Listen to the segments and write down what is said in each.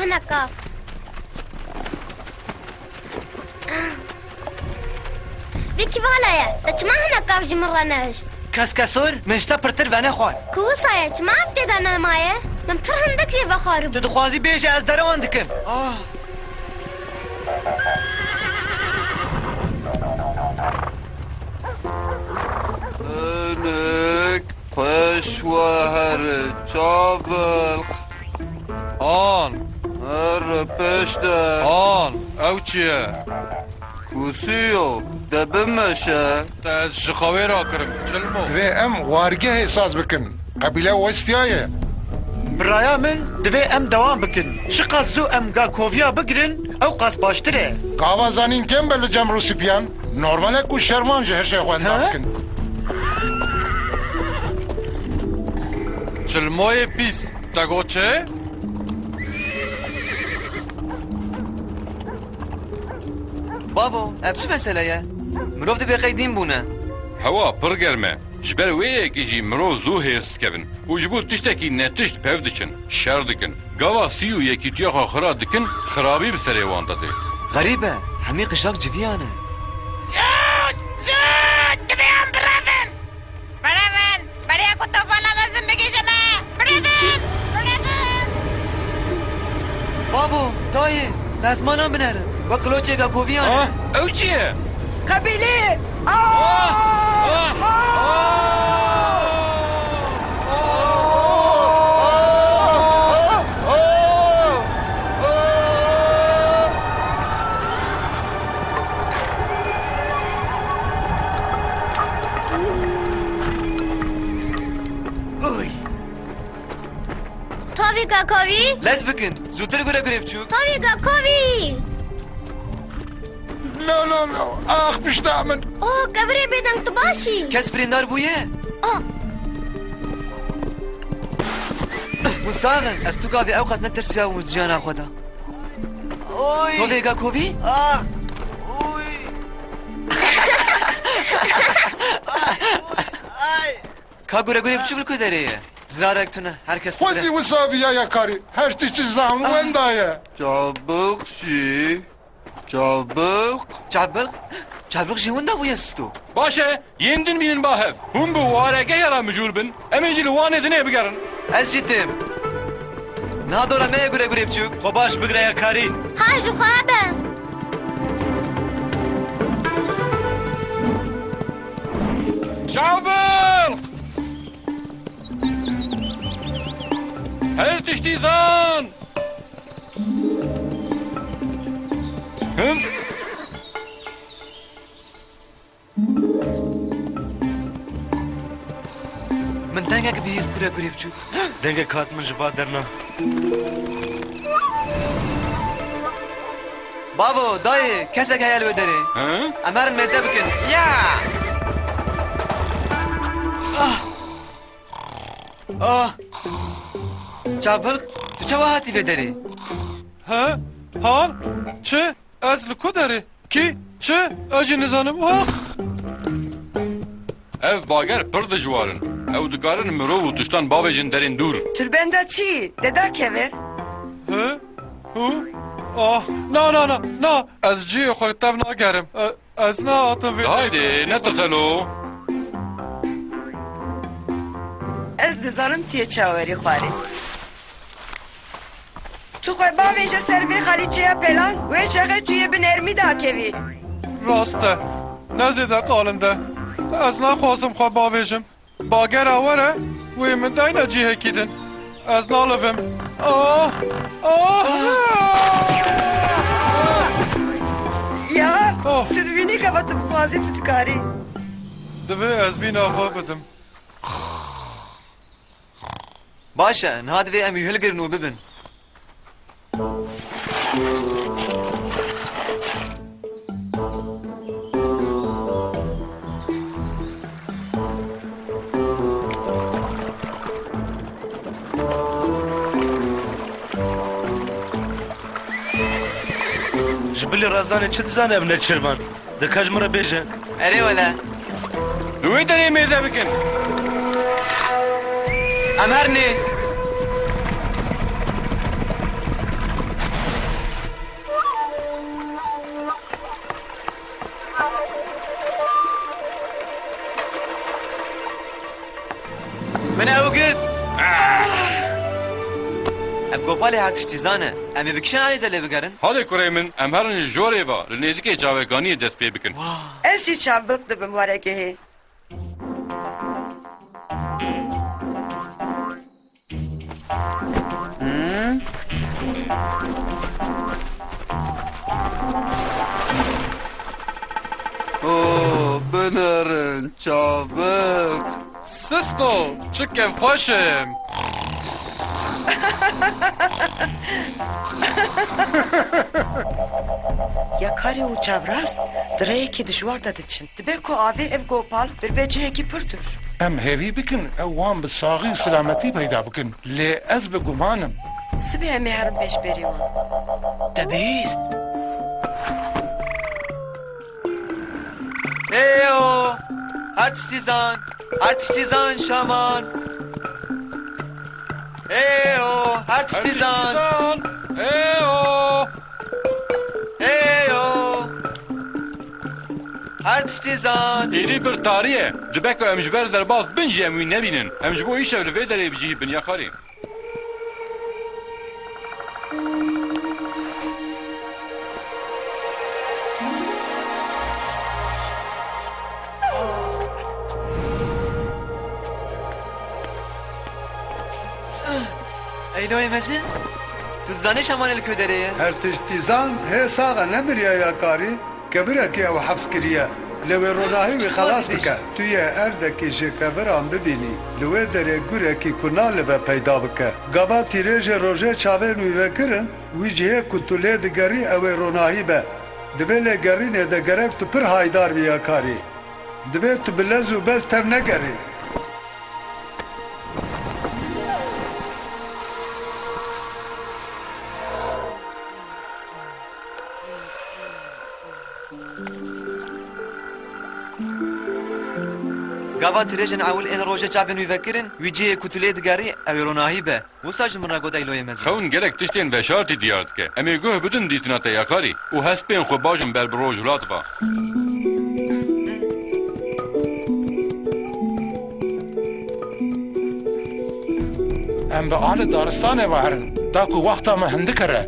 هناك بيكي بالايا تش ما هناك في مرة نشت كاسكاسور من شتا برتر وانا خوار كوسايا تش ما ابتدانا مايا من پر هندك جي بخارب تدخوازي بيجي از دروان دكم انك پشوهر چابل آن هر پشته آن او چیه؟ کوسیو دبمشه از شخوی را کرم چلمو دوی ام وارگه احساس بکن قبیله وستیایه برايا من دوي ام دوام بكن شي قصدو ام قا كوفيا بقرن او قص باشتره قاوا زانین کم بل جم روسیپیان نورماله کو شرمان جه هشه خوانده ها؟ بکن چلموی پیس تگو چه؟ بابو اف چه مسئله یه؟ مروف دبی قیدین بونه هوا پر گرمه جبر ویک ایجی مرو زو هست کبن و جبور تشتکی نتشت پیو دکن شر دکن گاوا سیو یکی تیاخ آخرا دکن خرابی بسره وان داده غریبه همی قشاق جویانه زود دبيهم برافن برافن بريا كنت فانا لازم بقي جماعة برافن برافن بابو دایه لازمانا بنره و کلوچه گا کوویانه او چیه؟ قبيلة تاويقا كوفي لز بکن زودتر گره گره بچوک تاويقا كوفي لا لا لا آخ پشتا من اوه قبري بيدن تباشي کس بریندار بویه اه مستاغن از تو گاوی اوقات نترسیا و جانا خدا اوي تو ویگا کووی؟ اوي کا گره گره بچوک لکو داره زراره اکتونه هر کس خوزی تره وسابیه یا کاری هشتی چی زهم وندایه چابق شی چابق چابق جیون دا بویه ستو باشه یندن بینن با هف هم بو وارگه یرا مجور بن امی جی لوانه دنه بگرن از جیتم نا دورا مه گره گره بچوک خو باش بقرا يا كاري هاجو خابا شعبل هل تشتي ذان هم من دنگه بیست گره گره بچوک دنگه كات من جفا درنا بابو دایه کسک هیل و داره ها امرن مزه بکن یا چابق تو چه واحتی و داره ها ها چه از لکو داره کی چه اجی نزانم آخ ev bager pir dijwarin ew dikarin mirov û tiştan bavê jin derên dûr تربندا چی؟ ددا كيفر he hu ah na ez ciyê xwe tev nagerim ez nahatim vê haydi netirxelo از دزانم تیه چاوری خواری تو خواه باویجه سر بی خالی چیه پلان و چقه توی بنرمی دا کوی rast e nezêde qalin de ez naxwazim xwe bavêjim bager awere wê min dayne cihekî din ez nalivim ah یا آه. تو دوینی که با تو بخوازی تو تکاری divê ez bîna xwe bidim باشه نهاد وی امی هلگرن و ببن جبلي رازاني چه دزانه ابن چرمان دکاج مرا بیجه اره ولا li wê derê mêze bikin امرنی من اوقات اب گوپالی هر تشتی زانه امی بکشن علی دلی بگرن هەڵێ کوڕێ من ئەم هەرن ژۆرێ بە لە نێزیکەی چاوەکانی دەست پێ بکەن Ez jî çavdok dibim warekê hê. او بنرن چابک سستو چه کف خوشم Ya karê û çevrast direyekî dijwar de diçin. Dibe ku avê ev gopal bir becihekî pirtur. Em hêvî bikin ew wan bi saxî selametî peyda bikin. Lê ez bi gumanim. Sibê em ê herin pêşberî wan. دبیست ایو هر تشتی زان شامان ایو هر تشتی زان ایو هر تشتی زان ئێری بر تاریە دبەکە ئەم ji ber derbas bin jî em wî nebînin em ji bo îşev li vê derê bicihîbin ya karî ایلوی مزین تو دزانی شامان الکودریه هر تشتیزان هی ساغا نمریا یا کاری کبیره او حفظ کریه لوی روناهی وی خلاص بکه توی اردکی جکبران ببینی لوی دره گوره کی کنال و پیدا بکه گابا تیریج روژه چاوه نوی وکرن وی جهه کتوله دگری اوی روناهی به دوی لگرینه دگرک تو پر هایدار بیا کاری دوی تو بلزو بس تر نگری گاوا تریجن اول این روژه چاوه نوی وکرن وی جهه کتوله دگری اوی روناهی به وستا جمن را گود ایلوی مزین خەون gelek tiştên veşartî diyar dike em ê guh bidin dîtina te ya karî û hespên xwe bajin ber bi roj hilat ba Em bi alê daristanê ve herin. Da ku wexta me hindik here.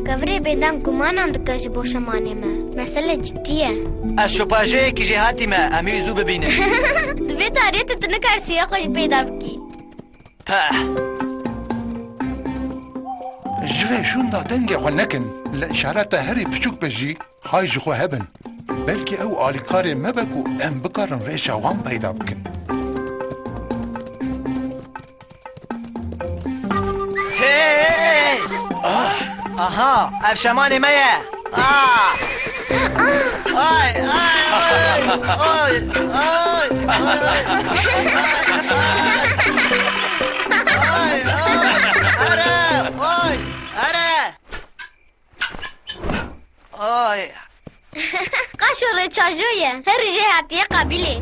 Kavrê bêdeng gumanan dike ji bo şemanê me. Mesele ciddi ye. از شپاژەیەکی جێهاتیمە ئەمی زوو ببینن Divê tariyê te tu nikar siya xwe ji pêda bikî. Ji vê şûnda dengê xwe nekin. Li îşareta herî piçûk be jî hay ji xwe hebin. Belkî ew alîkarê me be ku em bikarin rêşa wan peyda bikin. هی آها ev şemanê me ye ay ay ay Qaş û rêçajo ye. Her jê hatiye qabilê.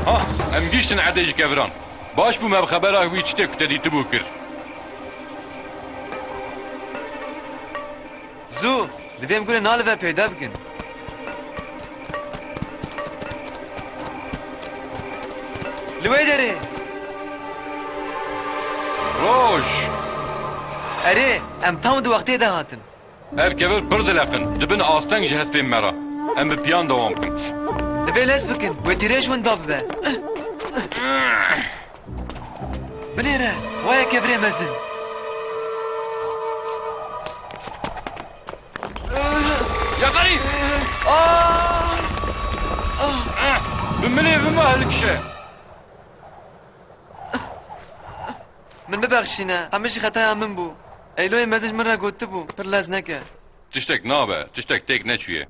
ha em gîştin edê ji keviran baş bû me bi xebera wî çi tê ku te dîtibû kir زوو divêm gure nalive peyda bikin li wê derê roj erê em tam di wextê de hatin ev kevir pir dilexin dibin asteng ji hespên me re em bi piyan dewam bikin divê lez bikin wê tîrêj win da bibe binêre waya kevirê mezin ya karî bi milêvin me helikişe min bibexşîne hemî jî xetaya min bû eyloyê mezin ji min re gotibû pir lez neke tiştek nabe tiştek têk neçûye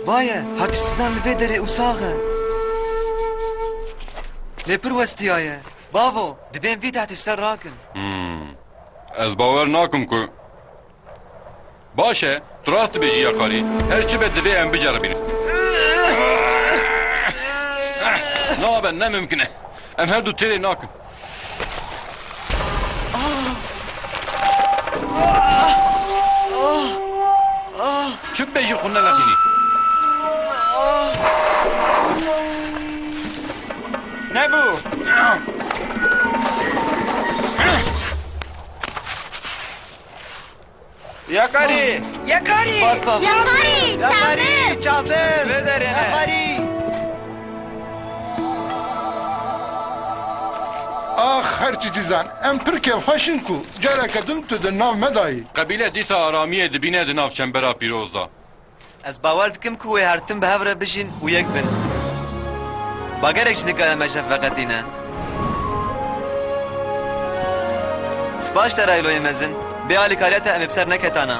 Vaye, hatişsizdan li vê derê û saxe. Lê pir westiyaye. Bavo, divêm vî tehtî ser rakin. ez bawer nakim ku baş e tu rast dibêjî ya karî her çi be divê em biceribînin نابن نممکنه ام هر دو تیری ناکن چه بیجی خونه لخینی نبو یکاری یکاری باز پاپ Yakari, çabuk. چابر یکاری آخ هرچی چیزان ام پر که خوشن کو جارا کدوم تو د نام مدایی قبیله دیسا آرامیه دبینه دناف چنبرا پیروزدا از باور دکم که وی هرتم به هفره بشین و یک بن باگرش نکاره مجه فقط اینه سپاش ترایلوی مزن به آلی کاریت ام بسر نکتانا